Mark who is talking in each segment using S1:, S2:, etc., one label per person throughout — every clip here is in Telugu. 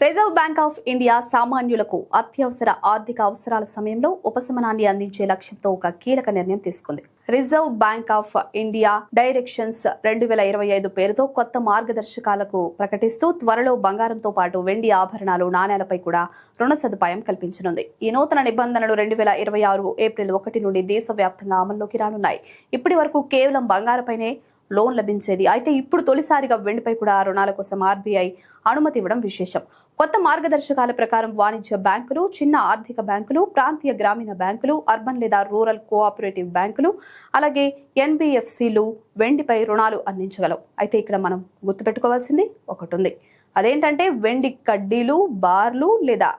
S1: రిజర్వ్ బ్యాంక్ ఆఫ్ ఇండియా సామాన్యులకు అత్యవసర ఆర్థిక అవసరాల సమయంలో ఉపశమనాన్ని అందించే లక్ష్యంతో ఒక కీలక నిర్ణయం తీసుకుంది. Reserve bank of India directions 2025 పేరుతో కొత్త మార్గదర్శకాలకు ప్రకటిస్తూ త్వరలో బంగారంతో పాటు వెండి ఆభరణాలు, నాణేలపై కూడా రుణ సదుపాయం కల్పించనుంది. ఈ నూతన నిబంధనలు 2026 ఏప్రిల్ 1 నుండి దేశవ్యాప్తంగా అమల్లోకి రానున్నాయి. ఇప్పటి వరకు కేవలం బంగారపైనే లోన్ లభించేది. అయితే ఇప్పుడు తొలిసారిగా వెండిపై కూడా రుణాల కోసం ఆర్బీఐ అనుమతి ఇవ్వడం విశేషం. కొత్త మార్గదర్శకాల ప్రకారం వాణిజ్య బ్యాంకులు, చిన్న ఆర్థిక బ్యాంకులు, ప్రాంతీయ గ్రామీణ బ్యాంకులు, అర్బన్ లేదా రూరల్ కోఆపరేటివ్ బ్యాంకులు, అలాగే ఎన్బిఎఫ్సిలు వెండిపై రుణాలు అందించగలవు. అయితే ఇక్కడ మనం గుర్తుపెట్టుకోవాల్సింది ఒకటి ఉంది. అదేంటంటే వెండి కడ్డీలు, బార్లు లేదా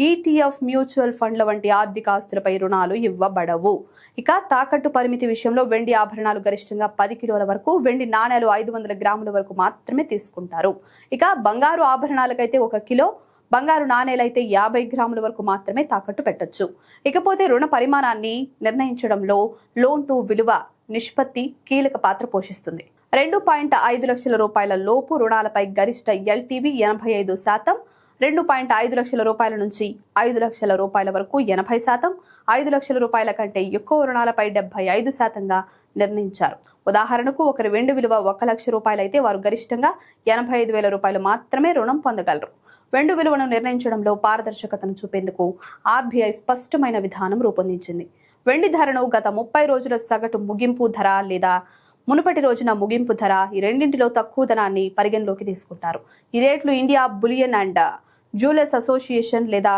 S1: ఈటీఎఫ్ మ్యూచువల్ ఫండ్ల వంటి ఆర్థిక ఆస్తులపై రుణాలు ఇవ్వబడవు. ఇక తాకట్టు పరిమితి విషయంలో వెండి ఆభరణాలు గరిష్టంగా 10 కిలోల వరకు, వెండి నాణేలు 500 గ్రాముల వరకు మాత్రమే తీసుకుంటారు. ఇక బంగారు ఆభరణాలకైతే 1 కిలో, బంగారు నాణేలైతే 50 గ్రాముల వరకు మాత్రమే తాకట్టు పెట్టొచ్చు. ఇకపోతే రుణ పరిమాణాన్ని నిర్ణయించడంలో లోన్ టు విలువ నిష్పత్తి కీలక పాత్ర పోషిస్తుంది. 2.5 లక్షల రూపాయల లోపు రుణాలపై గరిష్ట ఎల్టీవీ 85%, 2.5 లక్షల రూపాయల నుంచి 5 లక్షల రూపాయల వరకు 80%, 5 లక్షల రూపాయల కంటే ఎక్కువ రుణాలపై 75%గా నిర్ణయించారు. ఉదాహరణకు ఒకరి వెండి విలువ 1 లక్ష రూపాయలైతే వారు గరిష్టంగా 85,000 రూపాయలు మాత్రమే రుణం పొందగలరు. వెండి విలువను నిర్ణయించడంలో పారదర్శకతను చూపేందుకు ఆర్బీఐ స్పష్టమైన విధానం రూపొందించింది. వెండి ధరను గత 30 రోజుల సగటు ముగింపు ధర లేదా మునుపటి రోజున ముగింపు ధర, ఈ రెండింటిలో తక్కువ ధనాన్ని పరిగణలోకి తీసుకుంటారు. ఈ రేట్లు India bullion and jewellers association లేదా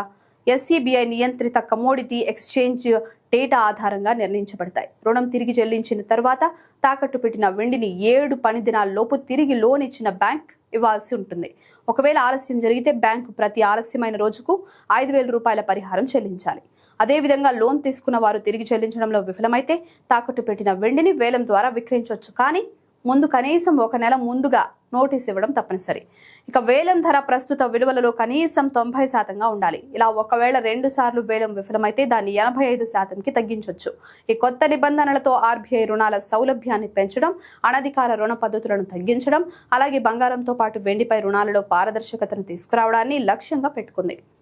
S1: ఎస్సీబీఐ నియంత్రిత కమోడిటీ ఎక్స్చేంజ్ డేటా ఆధారంగా నిర్ణయించబడతాయి. రుణం తిరిగి చెల్లించిన తర్వాత తాకట్టు పెట్టిన వెండిని 7 పని దినాల్లోపు తిరిగి లోన్ ఇచ్చిన బ్యాంక్ ఇవ్వాల్సి ఉంటుంది. ఒకవేళ ఆలస్యం జరిగితే బ్యాంకు ప్రతి ఆలస్యమైన రోజుకు 5,000 రూపాయల పరిహారం చెల్లించాలి. అదేవిధంగా లోన్ తీసుకున్న వారు తిరిగి చెల్లించడంలో విఫలమైతే తాకట్టు పెట్టిన వెండిని వేలం ద్వారా విక్రయించవచ్చు. కానీ ముందు కనీసం 1 నెల ముందుగా నోటీస్ ఇవ్వడం తప్పనిసరి. ఇక వేలం ధర ప్రస్తుత విలువలలో కనీసం 90%గా ఉండాలి. ఇలా ఒకవేళ 2 సార్లు వేలం విఫలమైతే దాన్ని 85%కి తగ్గించవచ్చు. ఈ కొత్త నిబంధనలతో ఆర్బీఐ రుణాల సౌలభ్యాన్ని పెంచడం, అనధికార రుణ పద్ధతులను తగ్గించడం, అలాగే బంగారంతో పాటు వెండిపై రుణాలలో పారదర్శకతను తీసుకురావడాన్ని లక్ష్యంగా పెట్టుకుంది.